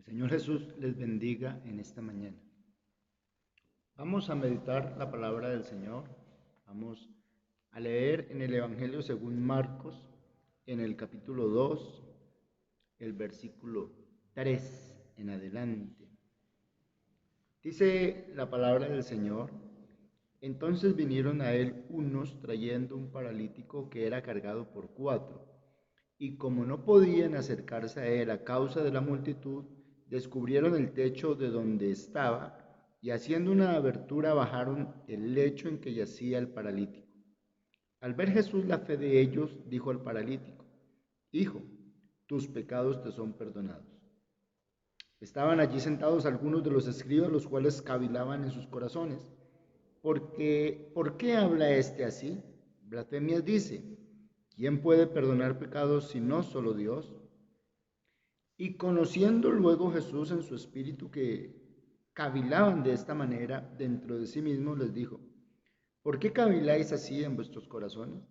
El Señor Jesús les bendiga en esta mañana. Vamos a meditar la palabra del Señor. Vamos a leer en el Evangelio según Marcos, en el capítulo 2, el versículo 3 en adelante. Dice la palabra del Señor: entonces vinieron a él unos trayendo un paralítico que era cargado por 4, y como no podían acercarse a él a causa de la multitud, descubrieron el techo de donde estaba, y haciendo una abertura bajaron el lecho en que yacía el paralítico. Al ver Jesús la fe de ellos, dijo al paralítico: hijo, tus pecados te son perdonados. Estaban allí sentados algunos de los escribas, los cuales cavilaban en sus corazones: ¿Por qué habla este así? Blasfemias dice. ¿Quién puede perdonar pecados si no solo Dios? Y conociendo luego Jesús en su espíritu que cavilaban de esta manera dentro de sí mismos, les dijo: ¿por qué caviláis así en vuestros corazones?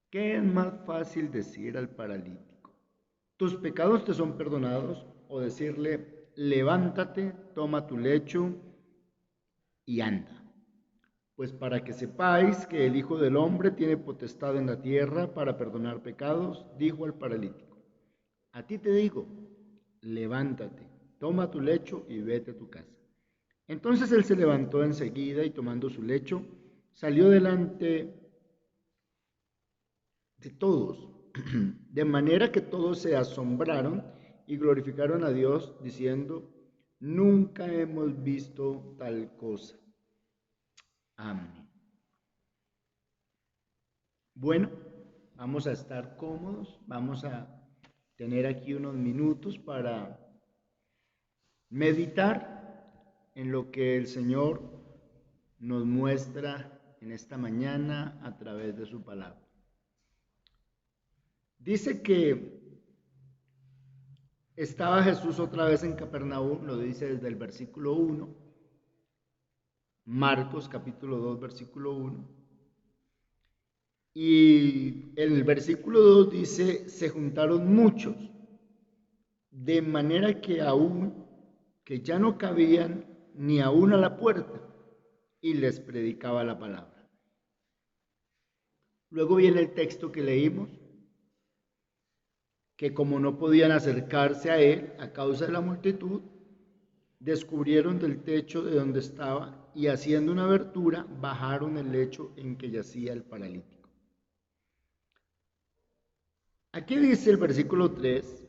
¿Qué es más fácil decir al paralítico: tus pecados te son perdonados, o decirle: levántate, toma tu lecho y anda? Pues para que sepáis que el Hijo del Hombre tiene potestad en la tierra para perdonar pecados, dijo al paralítico: a ti te digo, levántate, toma tu lecho y vete a tu casa. Entonces él se levantó enseguida y tomando su lecho, salió delante de todos, de manera que todos se asombraron y glorificaron a Dios, diciendo: nunca hemos visto tal cosa. Amén. Bueno, vamos a estar cómodos, vamos a tener aquí unos minutos para meditar en lo que el Señor nos muestra en esta mañana a través de su palabra. Dice que estaba Jesús otra vez en Capernaum, lo dice desde el versículo 1, Marcos capítulo 2, versículo 1. Y en el versículo 2 dice: se juntaron muchos, de manera que ya no cabían ni aún a la puerta, y les predicaba la palabra. Luego viene el texto que leímos, que como no podían acercarse a él a causa de la multitud, descubrieron del techo de donde estaba, y haciendo una abertura bajaron el lecho en que yacía el paralítico. Aquí dice el versículo 3: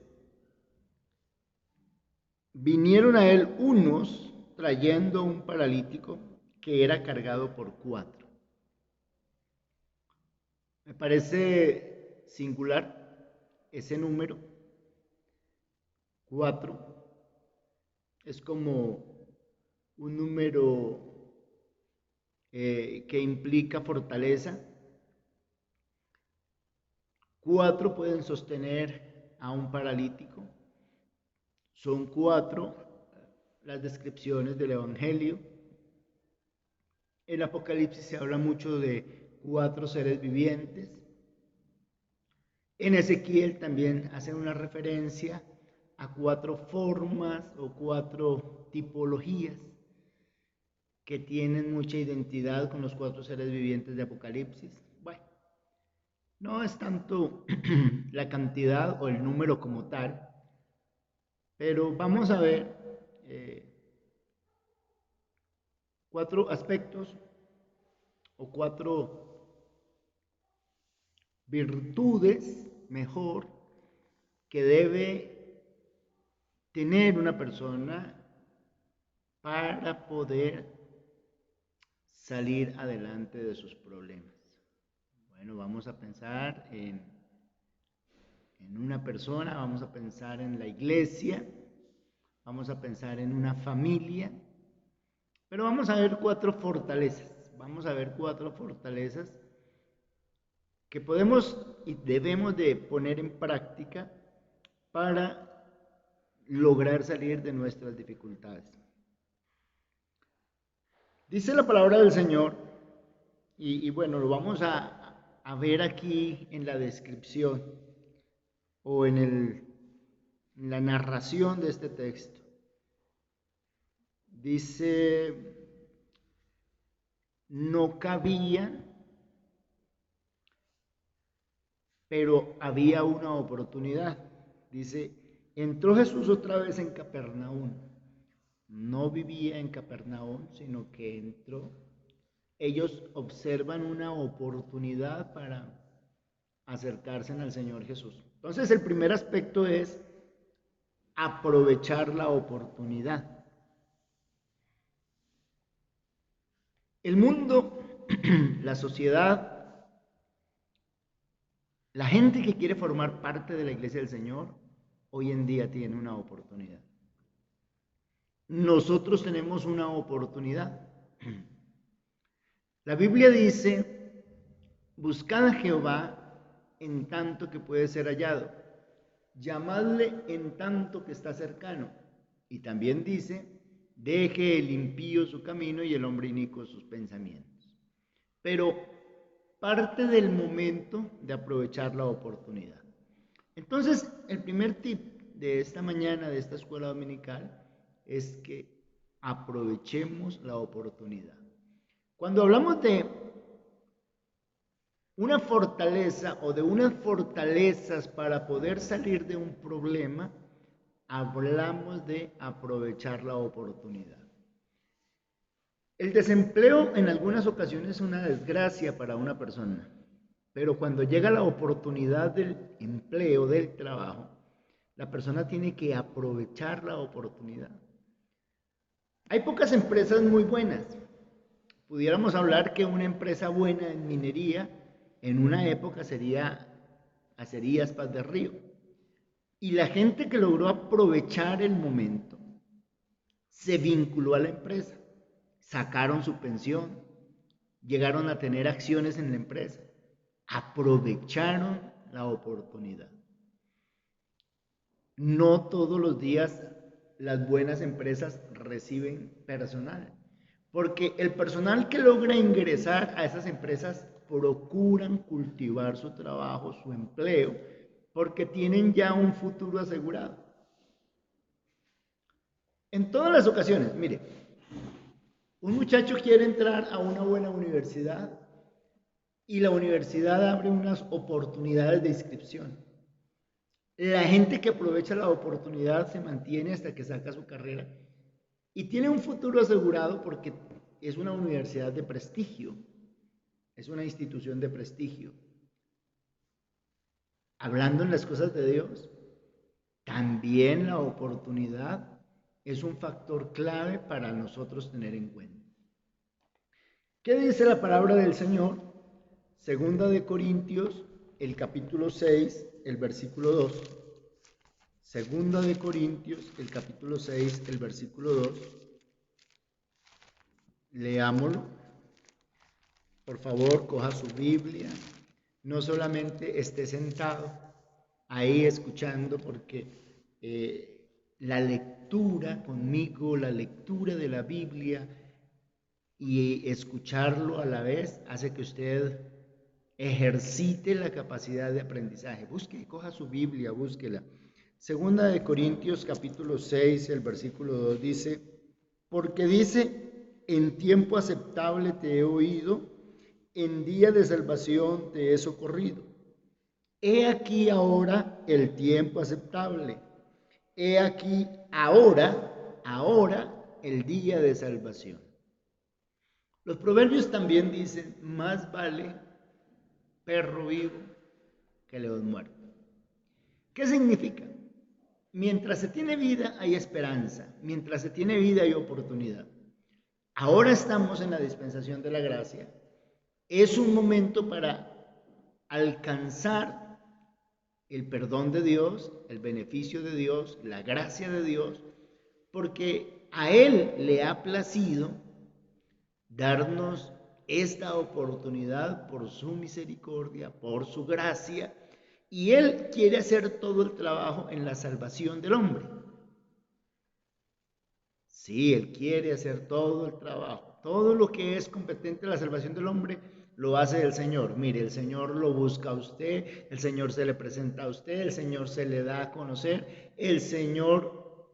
vinieron a él unos trayendo un paralítico que era cargado por 4. Me parece singular ese número. 4 es como un número que implica fortaleza. 4 pueden sostener a un paralítico. Son 4 las descripciones del Evangelio. En Apocalipsis se habla mucho de 4 seres vivientes. En Ezequiel también hacen una referencia a 4 formas o 4 tipologías que tienen mucha identidad con los 4 seres vivientes de Apocalipsis. Bueno, no es tanto la cantidad o el número como tal, pero vamos a ver 4 aspectos o 4 virtudes, mejor, que debe tener una persona para poder salir adelante de sus problemas. Bueno, vamos a pensar en una persona, vamos a pensar en la iglesia, vamos a pensar en una familia, pero vamos a ver 4 fortalezas. Vamos a ver 4 fortalezas que podemos y debemos de poner en práctica para lograr salir de nuestras dificultades. Dice la palabra del Señor, y bueno, lo vamos a ver aquí en la descripción o en la narración de este texto. Dice, no cabía, pero había una oportunidad. Dice, entró Jesús otra vez en Capernaum. No vivía en Capernaum, sino que entró. Ellos observan una oportunidad para acercarse al Señor Jesús. Entonces, el primer aspecto es aprovechar la oportunidad. El mundo, la sociedad, la gente que quiere formar parte de la iglesia del Señor, hoy en día tiene una oportunidad. Nosotros tenemos una oportunidad. La Biblia dice, buscad a Jehová en tanto que puede ser hallado, llamadle en tanto que está cercano. Y también dice, deje el impío su camino y el hombre inicuo sus pensamientos. Pero parte del momento de aprovechar la oportunidad. Entonces, el primer tip de esta mañana, de esta escuela dominical, es que aprovechemos la oportunidad. Cuando hablamos de una fortaleza o de unas fortalezas para poder salir de un problema, hablamos de aprovechar la oportunidad. El desempleo en algunas ocasiones es una desgracia para una persona, pero cuando llega la oportunidad del empleo, del trabajo, la persona tiene que aprovechar la oportunidad. Hay pocas empresas muy buenas. Pudiéramos hablar que una empresa buena en minería en una época sería Acerías Paz de Río. Y la gente que logró aprovechar el momento se vinculó a la empresa, sacaron su pensión, llegaron a tener acciones en la empresa, aprovecharon la oportunidad. No todos los días las buenas empresas reciben personal, porque el personal que logra ingresar a esas empresas procuran cultivar su trabajo, su empleo, porque tienen ya un futuro asegurado. En todas las ocasiones, mire, un muchacho quiere entrar a una buena universidad y la universidad abre unas oportunidades de inscripción. La gente que aprovecha la oportunidad se mantiene hasta que saca su carrera y tiene un futuro asegurado porque es una universidad de prestigio, es una institución de prestigio. Hablando en las cosas de Dios, también la oportunidad es un factor clave para nosotros tener en cuenta. ¿Qué dice la palabra del Señor? Segunda de Corintios, el capítulo 6, el versículo 2. Segunda de Corintios, el capítulo 6, el versículo 2. Leámoslo. Por favor, coja su Biblia. No solamente esté sentado ahí escuchando, porque la lectura conmigo, la lectura de la Biblia y escucharlo a la vez hace que usted ejercite la capacidad de aprendizaje. Busque, coja su Biblia, búsquela. Segunda de Corintios capítulo 6, el versículo 2 dice, porque dice, en tiempo aceptable te he oído, en día de salvación te he socorrido. He aquí ahora el tiempo aceptable. He aquí ahora el día de salvación. Los proverbios también dicen, más vale perro vivo que león muerto. ¿Qué significa? Mientras se tiene vida hay esperanza, mientras se tiene vida hay oportunidad. Ahora estamos en la dispensación de la gracia. Es un momento para alcanzar el perdón de Dios, el beneficio de Dios, la gracia de Dios, porque a Él le ha placido darnos esta oportunidad por su misericordia, por su gracia, y Él quiere hacer todo el trabajo en la salvación del hombre. Sí, Él quiere hacer todo el trabajo. Todo lo que es competente a la salvación del hombre lo hace el Señor. Mire, el Señor lo busca a usted, el Señor se le presenta a usted, el Señor se le da a conocer el Señor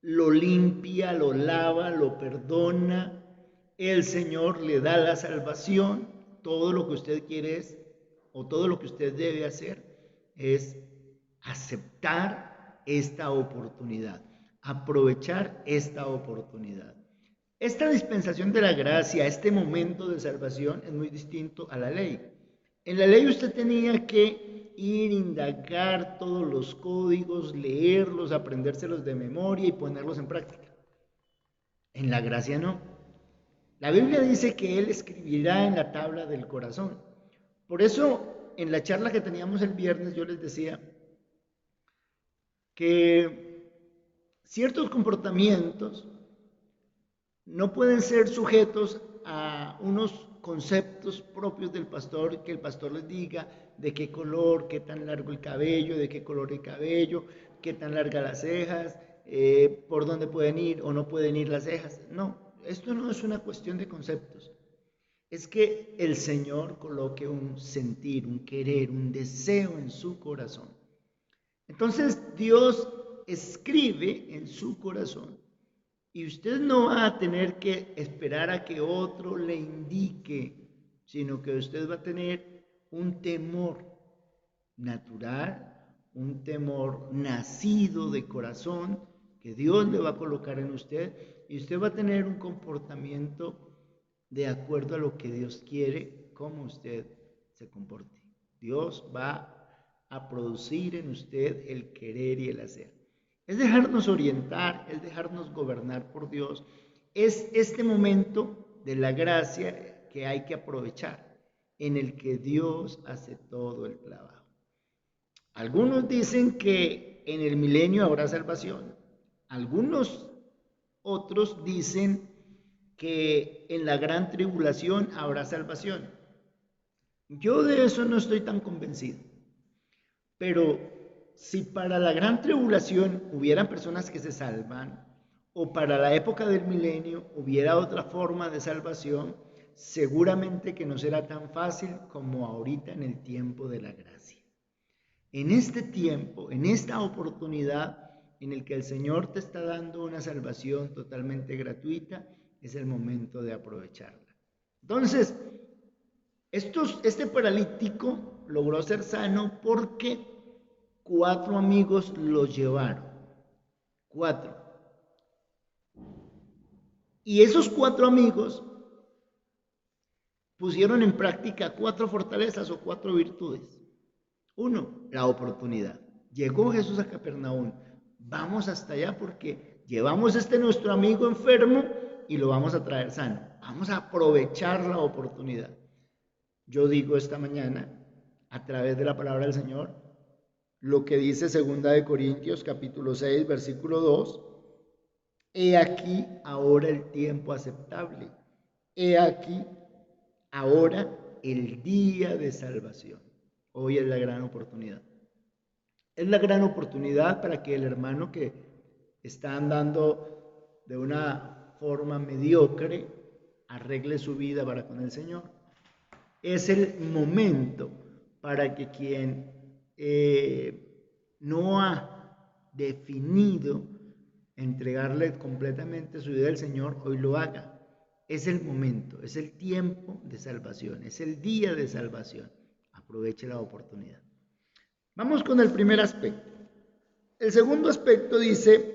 lo limpia, lo lava, lo perdona, el Señor le da la salvación. Todo lo que usted quiere es, o todo lo que usted debe hacer es aceptar esta oportunidad, aprovechar esta oportunidad. Esta dispensación de la gracia, este momento de salvación es muy distinto a la ley. En la ley usted tenía que ir, indagar todos los códigos, leerlos, aprendérselos de memoria y ponerlos en práctica. En la gracia no. La Biblia dice que Él escribirá en la tabla del corazón. Por eso, en la charla que teníamos el viernes, yo les decía que ciertos comportamientos no pueden ser sujetos a unos conceptos propios del pastor, que el pastor les diga de qué color, qué tan largo el cabello, de qué color el cabello, qué tan largas las cejas, por dónde pueden ir o no pueden ir las cejas. No, esto no es una cuestión de conceptos. Es que el Señor coloque un sentir, un querer, un deseo en su corazón. Entonces Dios escribe en su corazón y usted no va a tener que esperar a que otro le indique, sino que usted va a tener un temor natural, un temor nacido de corazón que Dios le va a colocar en usted y usted va a tener un comportamiento de acuerdo a lo que Dios quiere, cómo usted se comporte. Dios va a producir en usted el querer y el hacer. Es dejarnos orientar, es dejarnos gobernar por Dios. Es este momento de la gracia que hay que aprovechar, en el que Dios hace todo el trabajo. Algunos dicen que en el milenio habrá salvación. Algunos otros dicen que en la gran tribulación habrá salvación. Yo de eso no estoy tan convencido. Pero si para la gran tribulación hubieran personas que se salvan, o para la época del milenio hubiera otra forma de salvación, seguramente que no será tan fácil como ahorita en el tiempo de la gracia. En este tiempo, en esta oportunidad en el que el Señor te está dando una salvación totalmente gratuita, es el momento de aprovecharla. Entonces, este paralítico logró ser sano porque 4 amigos lo llevaron. 4. Y esos 4 amigos pusieron en práctica 4 fortalezas o 4 virtudes. 1, la oportunidad. Llegó Jesús a Capernaum. Vamos hasta allá porque llevamos nuestro amigo enfermo y lo vamos a traer sano. Vamos a aprovechar la oportunidad. Yo digo esta mañana, a través de la palabra del Señor, lo que dice 2 Corintios capítulo 6, versículo 2. He aquí ahora el tiempo aceptable. He aquí ahora el día de salvación. Hoy es la gran oportunidad. Es la gran oportunidad para que el hermano que está andando de una forma mediocre arregle su vida para con el Señor. Es el momento para que quien no ha definido entregarle completamente su vida al Señor, hoy lo haga. Es el momento, es el tiempo de salvación, es el día de salvación. Aproveche la oportunidad. Vamos con el primer aspecto. El segundo aspecto dice,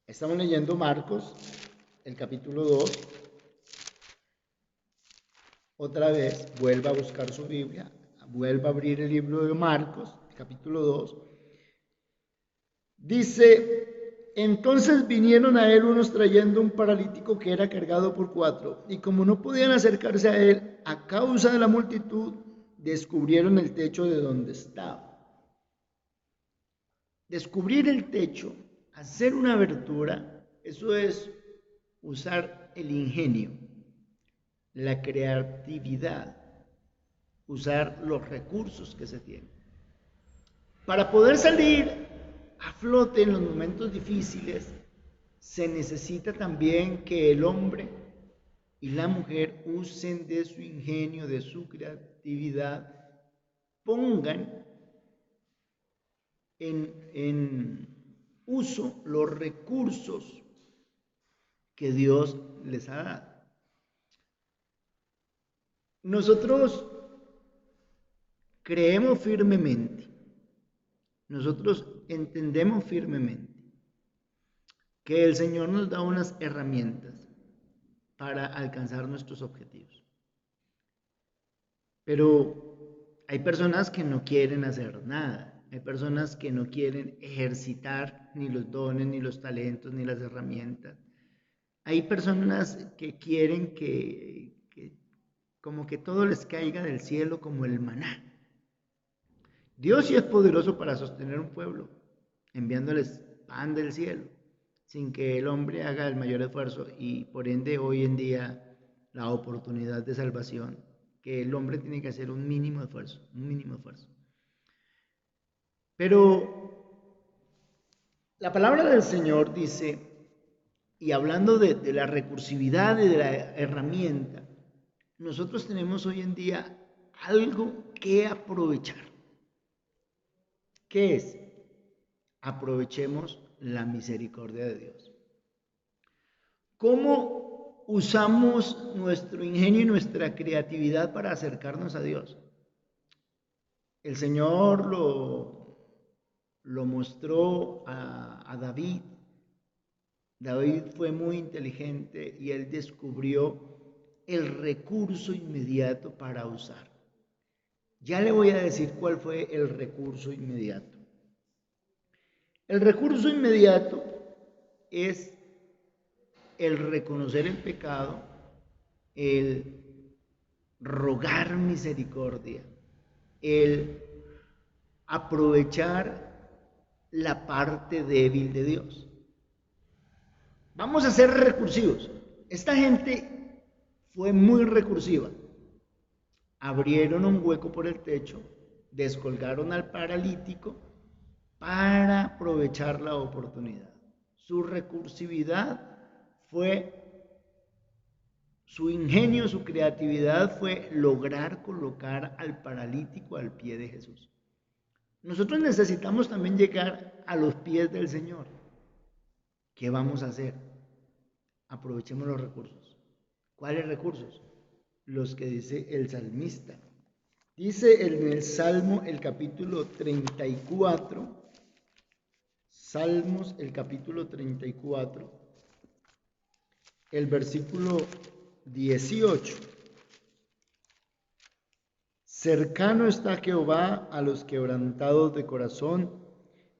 estamos leyendo Marcos, el capítulo 2. Otra vez, vuelva a buscar su Biblia, vuelva a abrir el libro de Marcos, capítulo 2. Dice, entonces vinieron a él unos trayendo un paralítico que era cargado por 4, y como no podían acercarse a él a causa de la multitud, descubrieron el techo de donde estaba. Descubrir el techo, hacer una abertura, eso es usar el ingenio, la creatividad, usar los recursos que se tienen. Para poder salir a flote en los momentos difíciles, se necesita también que el hombre y la mujer usen de su ingenio, de su creatividad, pongan en uso los recursos que Dios les ha dado. Nosotros creemos firmemente, nosotros entendemos firmemente que el Señor nos da unas herramientas para alcanzar nuestros objetivos. Pero hay personas que no quieren hacer nada, hay personas que no quieren ejercitar ni los dones, ni los talentos, ni las herramientas. Hay personas que quieren que como que todo les caiga del cielo como el maná. Dios sí es poderoso para sostener un pueblo, enviándoles pan del cielo, sin que el hombre haga el mayor esfuerzo y por ende hoy en día la oportunidad de salvación, que el hombre tiene que hacer un mínimo esfuerzo, un mínimo esfuerzo. Pero la palabra del Señor dice, y hablando de la recursividad y de la herramienta, nosotros tenemos hoy en día algo que aprovechar. ¿Qué es? Aprovechemos la misericordia de Dios. ¿Cómo usamos nuestro ingenio y nuestra creatividad para acercarnos a Dios? El Señor lo mostró a David. David fue muy inteligente y él descubrió el recurso inmediato para usar. Ya le voy a decir cuál fue el recurso inmediato. El recurso inmediato es el reconocer el pecado, el rogar misericordia, el aprovechar la parte débil de Dios. Vamos a ser recursivos. Esta gente fue muy recursiva. Abrieron un hueco por el techo, descolgaron al paralítico para aprovechar la oportunidad. Su recursividad fue, su ingenio, su creatividad fue lograr colocar al paralítico al pie de Jesús. Nosotros necesitamos también llegar a los pies del Señor. ¿Qué vamos a hacer? Aprovechemos los recursos. ¿Cuáles recursos? Los que dice el salmista. Dice en el Salmo, el capítulo 34, Salmos, el capítulo 34, el versículo 18. Cercano está Jehová a los quebrantados de corazón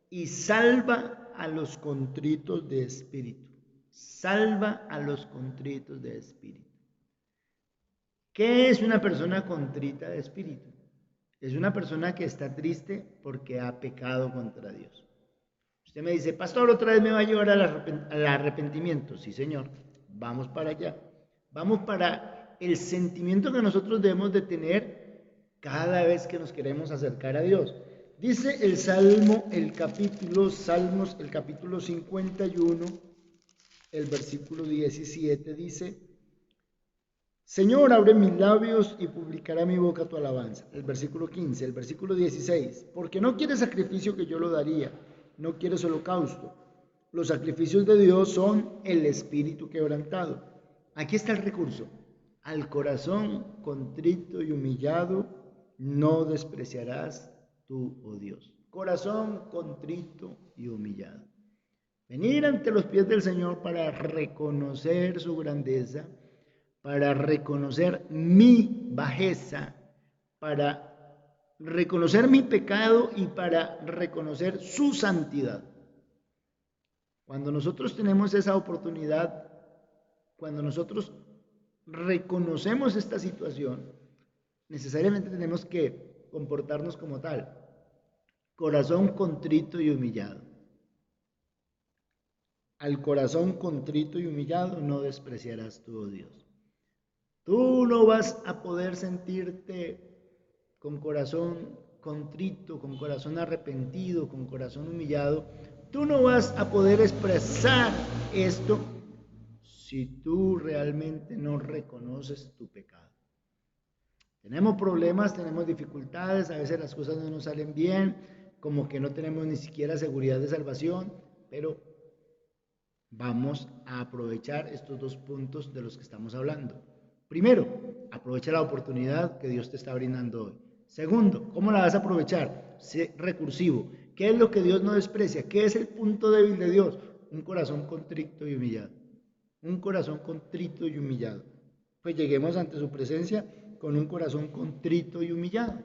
y salva a los contritos de espíritu. Salva a los contritos de espíritu. ¿Qué es una persona contrita de espíritu? Es una persona que está triste porque ha pecado contra Dios. Usted me dice, pastor, otra vez me va a llevar al arrepentimiento. Sí, Señor, vamos para allá. Vamos para el sentimiento que nosotros debemos de tener cada vez que nos queremos acercar a Dios. Dice el Salmos, el capítulo 51, el versículo 17, dice, Señor, abre mis labios y publicará mi boca tu alabanza. El versículo 15, el versículo 16, porque no quieres sacrificio que yo lo daría, no quieres holocausto. Los sacrificios de Dios son el espíritu quebrantado. Aquí está el recurso. Al corazón contrito y humillado no despreciarás tú, oh Dios. Corazón contrito y humillado. Venir ante los pies del Señor para reconocer su grandeza, para reconocer mi bajeza, para reconocer mi pecado y para reconocer su santidad. Cuando nosotros tenemos esa oportunidad, cuando nosotros reconocemos esta situación, necesariamente tenemos que comportarnos como tal. Corazón contrito y humillado. Al corazón contrito y humillado no despreciarás tú, oh Dios. Tú no vas a poder sentirte con corazón contrito, con corazón arrepentido, con corazón humillado. Tú no vas a poder expresar esto si tú realmente no reconoces tu pecado. Tenemos problemas, tenemos dificultades, a veces las cosas no nos salen bien, como que no tenemos ni siquiera seguridad de salvación, pero vamos a aprovechar estos dos puntos de los que estamos hablando. Primero, aprovecha la oportunidad que Dios te está brindando hoy. Segundo, ¿cómo la vas a aprovechar? Sé recursivo. ¿Qué es lo que Dios no desprecia? ¿Qué es el punto débil de Dios? Un corazón contrito y humillado. Un corazón contrito y humillado. Pues lleguemos ante su presencia con un corazón contrito y humillado.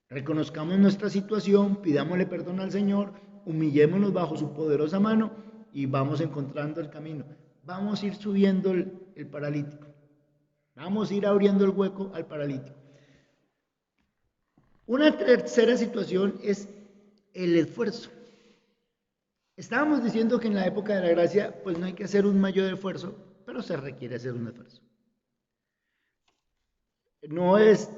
Reconozcamos nuestra situación, pidámosle perdón al Señor, humillémonos bajo su poderosa mano y vamos encontrando el camino. Vamos a ir subiendo el paralítico. Vamos a ir abriendo el hueco al paralítico. Una tercera situación es el esfuerzo. Estábamos diciendo que en la época de la gracia, pues no hay que hacer un mayor esfuerzo, pero se requiere hacer un esfuerzo. No es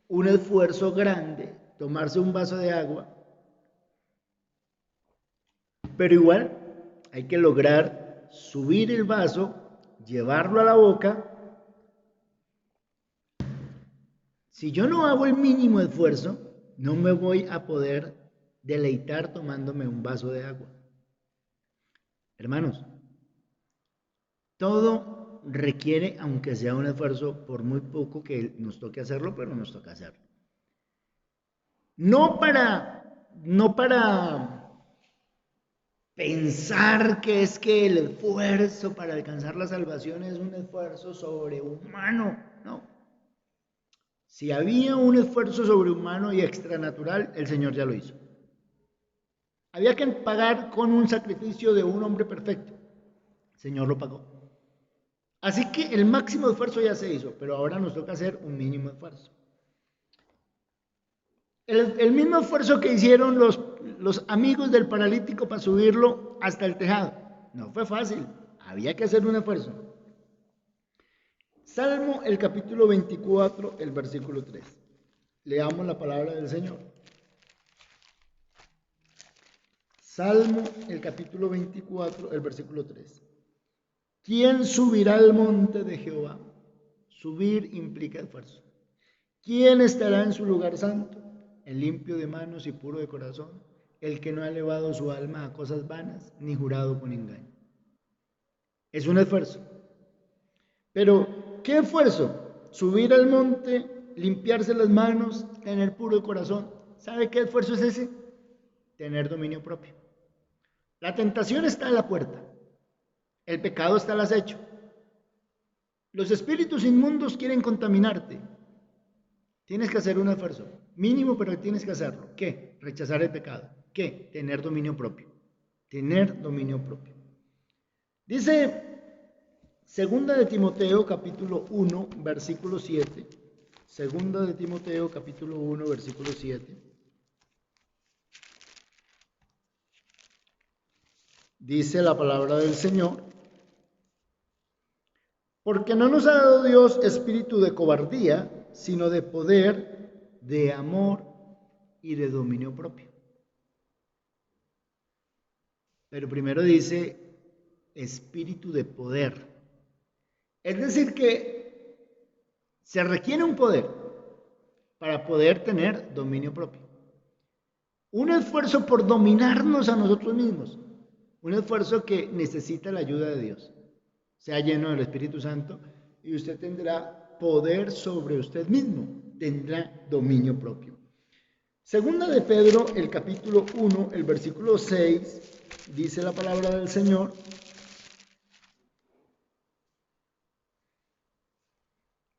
un esfuerzo grande tomarse un vaso de agua, pero igual hay que lograr subir el vaso, llevarlo a la boca. Si yo no hago el mínimo esfuerzo, no me voy a poder deleitar tomándome un vaso de agua. Hermanos, todo requiere, aunque sea un esfuerzo, por muy poco que nos toque hacerlo, pero nos toca hacerlo. No para pensar que es que el esfuerzo para alcanzar la salvación es un esfuerzo sobrehumano, no. Si había un esfuerzo sobrehumano y extranatural, el Señor ya lo hizo. Había que pagar con un sacrificio de un hombre perfecto. El Señor lo pagó. Así que el máximo esfuerzo ya se hizo, pero ahora nos toca hacer un mínimo esfuerzo. El mismo esfuerzo que hicieron los amigos del paralítico para subirlo hasta el tejado. No fue fácil, había que hacer un esfuerzo. Salmo, el capítulo 24, el versículo 3. Leamos la palabra del Señor. Salmo, el capítulo 24, el versículo 3. ¿Quién subirá al monte de Jehová? Subir implica esfuerzo. ¿Quién estará en su lugar santo? El limpio de manos y puro de corazón, el que no ha elevado su alma a cosas vanas, ni jurado con engaño. Es un esfuerzo. Pero, ¿qué esfuerzo? Subir al monte, limpiarse las manos, tener puro el corazón. ¿Sabe qué esfuerzo es ese? Tener dominio propio. La tentación está a la puerta. El pecado está al acecho. Los espíritus inmundos quieren contaminarte. Tienes que hacer un esfuerzo mínimo, pero tienes que hacerlo. ¿Qué? Rechazar el pecado. ¿Qué? Tener dominio propio. Tener dominio propio. Dice Segunda de Timoteo, capítulo 1, versículo 7. Segunda de Timoteo, capítulo 1, versículo 7. Dice la palabra del Señor: porque no nos ha dado Dios espíritu de cobardía, sino de poder, de amor y de dominio propio. Pero primero dice espíritu de poder. Es decir que se requiere un poder para poder tener dominio propio. Un esfuerzo por dominarnos a nosotros mismos. Un esfuerzo que necesita la ayuda de Dios. Sea lleno del Espíritu Santo y usted tendrá poder sobre usted mismo. Tendrá dominio propio. Segunda de Pedro, el capítulo 1, el versículo 6, dice la palabra del Señor: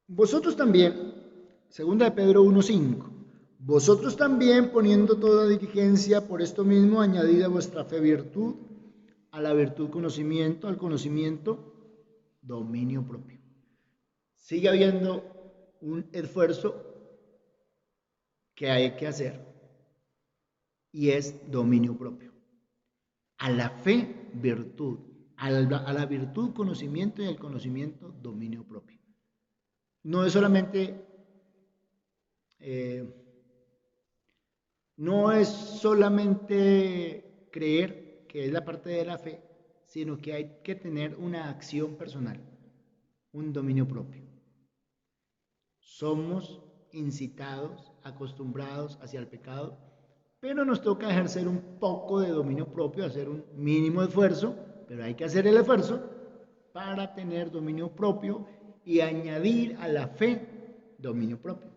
vosotros también, segunda de Pedro 1:5, vosotros también poniendo toda diligencia por esto mismo, añadid a vuestra fe virtud, a la virtud conocimiento, al conocimiento dominio propio. Sigue habiendo un esfuerzo que hay que hacer y es dominio propio. A la fe virtud, a la virtud conocimiento y al conocimiento dominio propio. No es solamente creer, que es la parte de la fe, sino que hay que tener una acción personal, un dominio propio. Somos incitados acostumbrados hacia el pecado, pero nos toca ejercer un poco de dominio propio, hacer un mínimo esfuerzo, pero hay que hacer el esfuerzo para tener dominio propio y añadir a la fe dominio propio.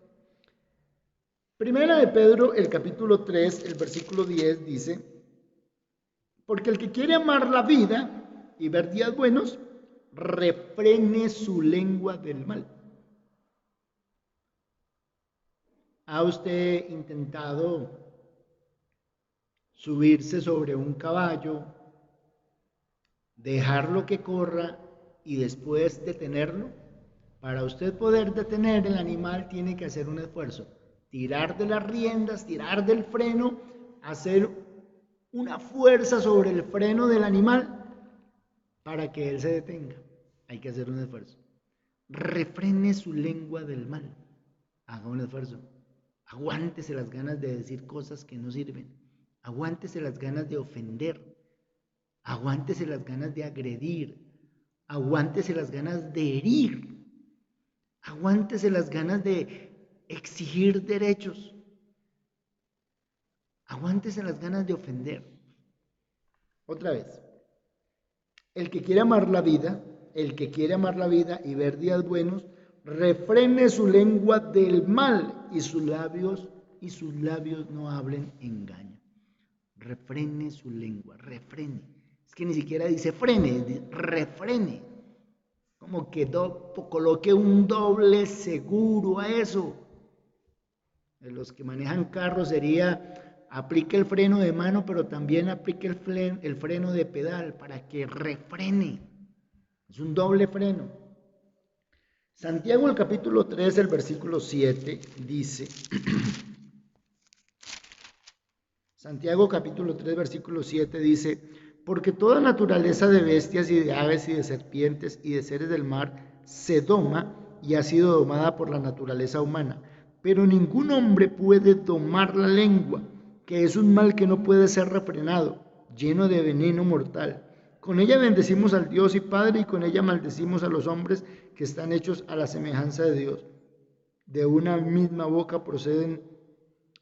Primera de Pedro, el capítulo 3, el versículo 10 dice: porque el que quiere amar la vida y ver días buenos, refrene su lengua del mal. ¿Ha usted intentado subirse sobre un caballo, dejarlo que corra y después detenerlo? Para usted poder detener el animal tiene que hacer un esfuerzo, tirar de las riendas, tirar del freno, hacer una fuerza sobre el freno del animal para que él se detenga. Hay que hacer un esfuerzo. Refrene su lengua del mal. Haga un esfuerzo. Aguántese las ganas de decir cosas que no sirven. Aguántese las ganas de ofender. Aguántese las ganas de agredir. Aguántese las ganas de herir. Aguántese las ganas de exigir derechos. Aguántese las ganas de ofender. Otra vez. El que quiere amar la vida, y ver días buenos, refrene su lengua del mal y sus labios no hablen engaño. Refrene su lengua, refrene. Es que ni siquiera dice frene, refrene. Como que coloque un doble seguro a eso. De los que manejan carros sería: aplique el freno de mano, pero también aplique el freno de pedal para que refrene. Es un doble freno. Santiago, el capítulo 3, el versículo 7, dice: Santiago, capítulo 3, versículo 7, dice: porque toda naturaleza de bestias y de aves y de serpientes y de seres del mar se doma y ha sido domada por la naturaleza humana, pero ningún hombre puede domar la lengua, que es un mal que no puede ser refrenado, lleno de veneno mortal. Con ella bendecimos al Dios y Padre, y con ella maldecimos a los hombres que están hechos a la semejanza de Dios. De una misma boca proceden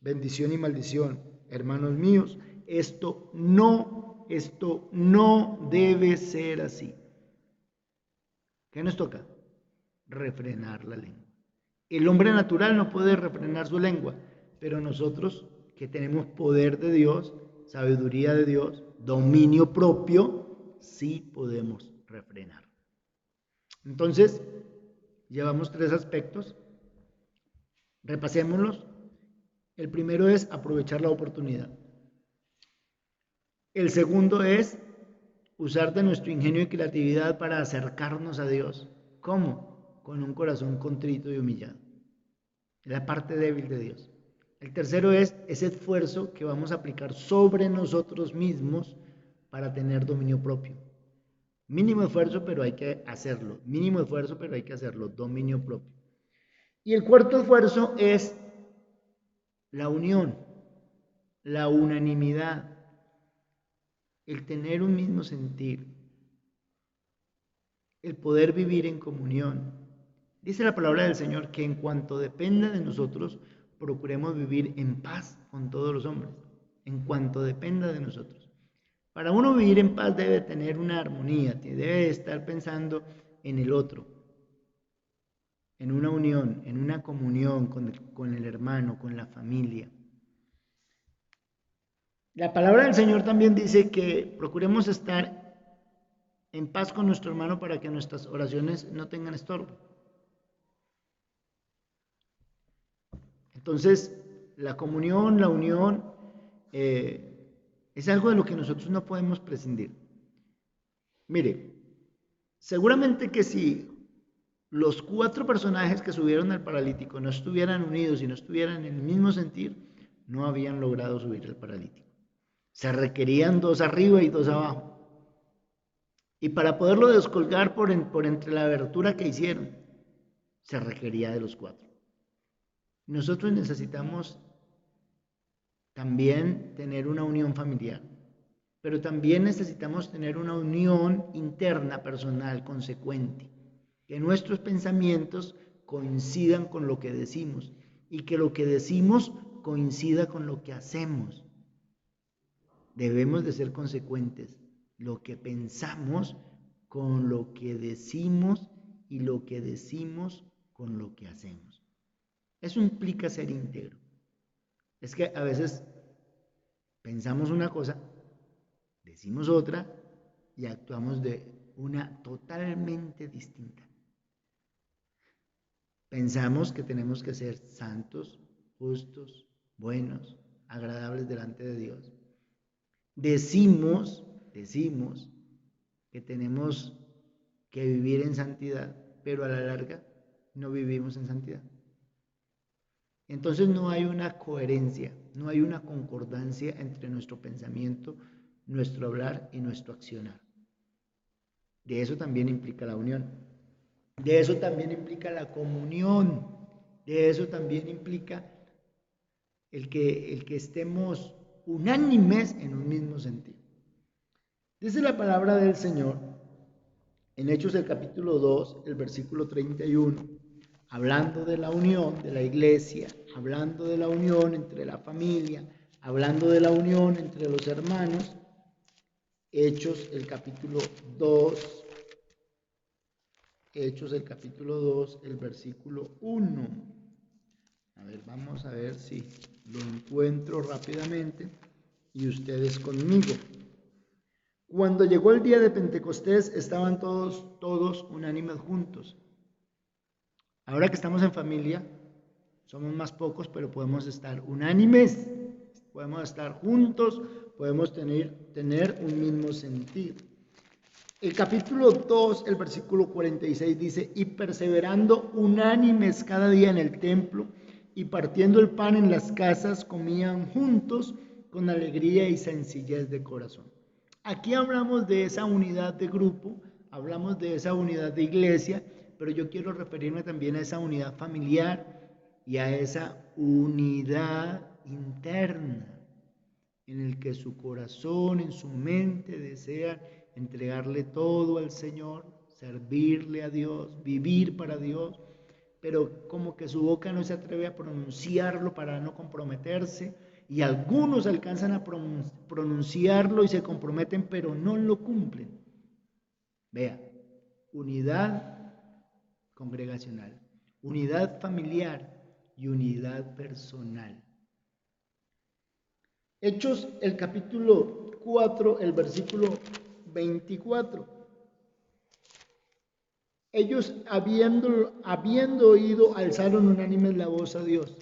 bendición y maldición. Hermanos míos, esto no debe ser así. ¿Qué nos toca? Refrenar la lengua. El hombre natural no puede refrenar su lengua, pero nosotros que tenemos poder de Dios, sabiduría de Dios, dominio propio, sí podemos refrenar. Entonces, llevamos 3 aspectos. Repasémoslos. El primero es aprovechar la oportunidad. El segundo es usar de nuestro ingenio y creatividad para acercarnos a Dios. ¿Cómo? Con un corazón contrito y humillado. Es la parte débil de Dios. El tercero es ese esfuerzo que vamos a aplicar sobre nosotros mismos para tener dominio propio. Mínimo esfuerzo, pero hay que hacerlo. Mínimo esfuerzo, pero hay que hacerlo. Dominio propio. Y el cuarto esfuerzo es la unión, la unanimidad, el tener un mismo sentir, el poder vivir en comunión. Dice la palabra del Señor que en cuanto dependa de nosotros, procuremos vivir en paz con todos los hombres, en cuanto dependa de nosotros. Para uno vivir en paz debe tener una armonía, debe estar pensando en el otro, en una unión, en una comunión con el hermano, con la familia. La palabra del Señor también dice que procuremos estar en paz con nuestro hermano para que nuestras oraciones no tengan estorbo. Entonces, la comunión, la unión, es algo de lo que nosotros no podemos prescindir. Mire, seguramente que si los 4 personajes que subieron al paralítico no estuvieran unidos y no estuvieran en el mismo sentir, no habían logrado subir al paralítico. Se requerían 2 arriba y 2 abajo. Y para poderlo descolgar por entre la abertura que hicieron, se requería de los 4. Nosotros necesitamos también tener una unión familiar, pero también necesitamos tener una unión interna, personal, consecuente, que nuestros pensamientos coincidan con lo que decimos, y que lo que decimos coincida con lo que hacemos. Debemos de ser consecuentes. Lo que pensamos con lo que decimos y lo que decimos con lo que hacemos. Eso implica ser íntegro. Es que a veces pensamos una cosa, decimos otra y actuamos de una totalmente distinta. Pensamos que tenemos que ser santos, justos, buenos, agradables delante de Dios. Decimos que tenemos que vivir en santidad, pero a la larga no vivimos en santidad. Entonces no hay una coherencia, no hay una concordancia entre nuestro pensamiento, nuestro hablar y nuestro accionar. De eso también implica la unión. De eso también implica la comunión. De eso también implica el que estemos unánimes en un mismo sentido. Dice la palabra del Señor en Hechos del capítulo 2, el versículo 31, hablando de la unión de la iglesia, hablando de la unión entre la familia, hablando de la unión entre los hermanos. Hechos el capítulo 2, el versículo 1. A ver, vamos a ver si lo encuentro rápidamente y ustedes conmigo. Cuando llegó el día de Pentecostés, estaban todos unánimes juntos. Ahora que estamos en familia, somos más pocos, pero podemos estar unánimes, podemos estar juntos, podemos tener un mismo sentido. El capítulo 2, el versículo 46 dice, y perseverando unánimes cada día en el templo, y partiendo el pan en las casas, comían juntos con alegría y sencillez de corazón. Aquí hablamos de esa unidad de grupo, hablamos de esa unidad de iglesia, pero yo quiero referirme también a esa unidad familiar y a esa unidad interna en el que su corazón, en su mente desean entregarle todo al Señor, servirle a Dios, vivir para Dios, pero como que su boca no se atreve a pronunciarlo para no comprometerse, y algunos alcanzan a pronunciarlo y se comprometen, pero no lo cumplen. Vea, unidad congregacional, unidad familiar y unidad personal. Hechos el capítulo 4, el versículo 24. Ellos habiendo oído, alzaron unánimes la voz a Dios.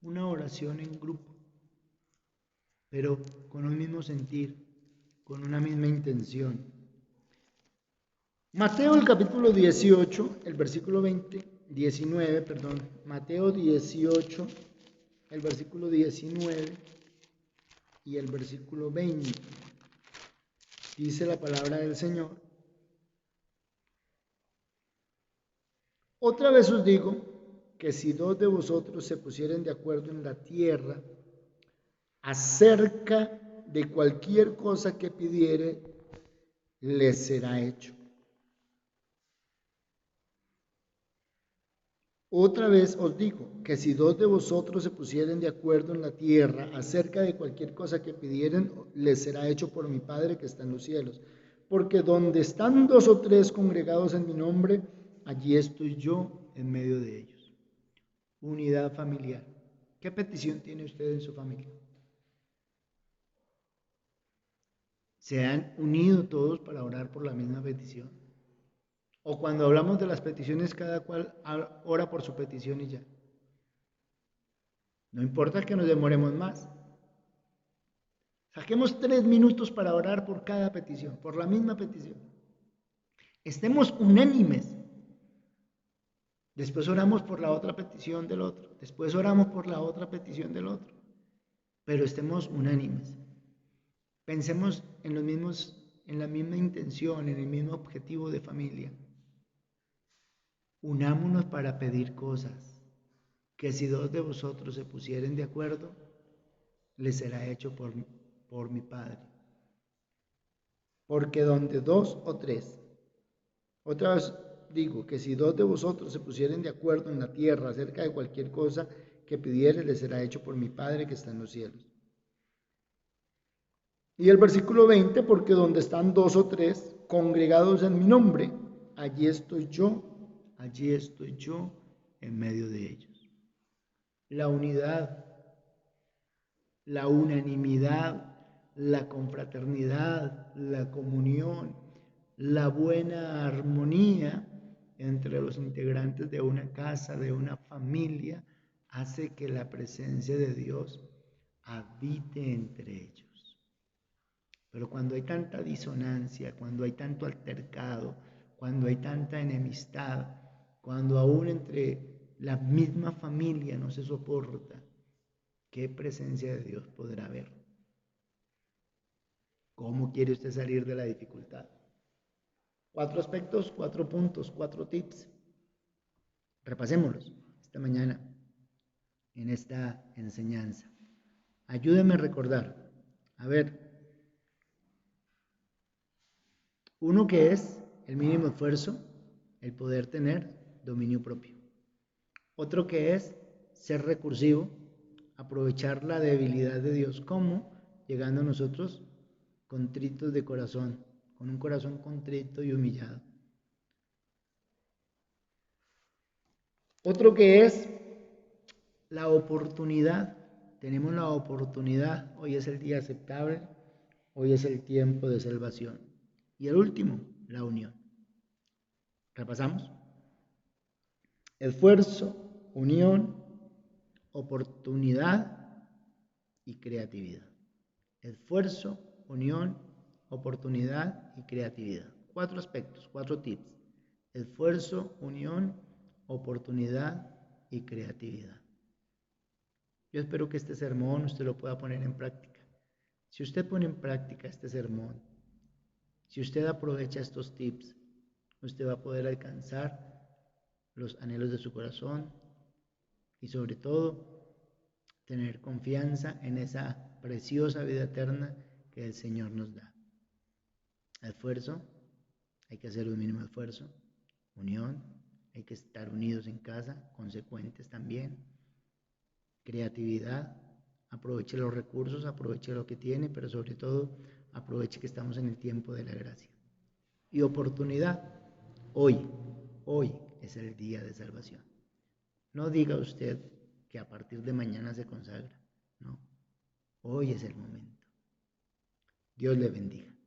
Una oración en grupo, pero con un mismo sentir, con una misma intención. Mateo el capítulo 18, el versículo 19, Mateo 18, el versículo 19 y el versículo 20. Dice la palabra del Señor. Otra vez os digo que si dos de vosotros se pusieren de acuerdo en la tierra acerca de cualquier cosa que pidiere, les será hecho. Otra vez os digo que si dos de vosotros se pusieren de acuerdo en la tierra acerca de cualquier cosa que pidieren, les será hecho por mi Padre que está en los cielos. Porque donde están dos o tres congregados en mi nombre, allí estoy yo en medio de ellos. Unidad familiar. ¿Qué petición tiene usted en su familia? ¿Se han unido todos para orar por la misma petición? O cuando hablamos de las peticiones, cada cual ora por su petición y ya. No importa que nos demoremos más. Saquemos 3 minutos para orar por cada petición, por la misma petición. Estemos unánimes. Después oramos por la otra petición del otro. Después oramos por la otra petición del otro. Pero estemos unánimes. Pensemos en la misma intención, en el mismo objetivo de familia. Unámonos para pedir cosas, que si dos de vosotros se pusieren de acuerdo, les será hecho por mi Padre. Porque donde dos o tres, otra vez digo que si dos de vosotros se pusieren de acuerdo en la tierra acerca de cualquier cosa que pidieres, les será hecho por mi Padre que está en los cielos. Y el versículo 20, porque donde están dos o tres congregados en mi nombre, allí estoy yo en medio de ellos. La unidad, la unanimidad, la confraternidad, la comunión, la buena armonía entre los integrantes de una casa, de una familia, hace que la presencia de Dios habite entre ellos. Pero cuando hay tanta disonancia, cuando hay tanto altercado, cuando hay tanta enemistad, cuando aún entre la misma familia no se soporta, ¿qué presencia de Dios podrá haber? ¿Cómo quiere usted salir de la dificultad? 4 aspectos, 4 puntos, 4 tips. Repasémoslos esta mañana en esta enseñanza. Ayúdeme a recordar. A ver, uno que es el mínimo esfuerzo, el poder tener dominio propio. Otro que es ser recursivo, aprovechar la debilidad de Dios. ¿Cómo? Llegando a nosotros contritos de corazón, con un corazón contrito y humillado. Otro que es la oportunidad. Tenemos la oportunidad. Hoy es el día aceptable. Hoy es el tiempo de salvación. Y el último, la unión. Repasamos. Esfuerzo, unión, oportunidad y creatividad. Esfuerzo, unión, oportunidad y creatividad. 4 aspectos, 4 tips. Esfuerzo, unión, oportunidad y creatividad. Yo espero que este sermón usted lo pueda poner en práctica. Si usted pone en práctica este sermón, si usted aprovecha estos tips, usted va a poder alcanzar los anhelos de su corazón y sobre todo tener confianza en esa preciosa vida eterna que el Señor nos da. Esfuerzo, hay que hacer un mínimo esfuerzo. Unión, hay que estar unidos en casa, consecuentes también. Creatividad, aproveche los recursos, aproveche lo que tiene, pero sobre todo aproveche que estamos en el tiempo de la gracia. Y oportunidad, hoy es el día de salvación. No diga usted que a partir de mañana se consagra, no, hoy es el momento. Dios le bendiga.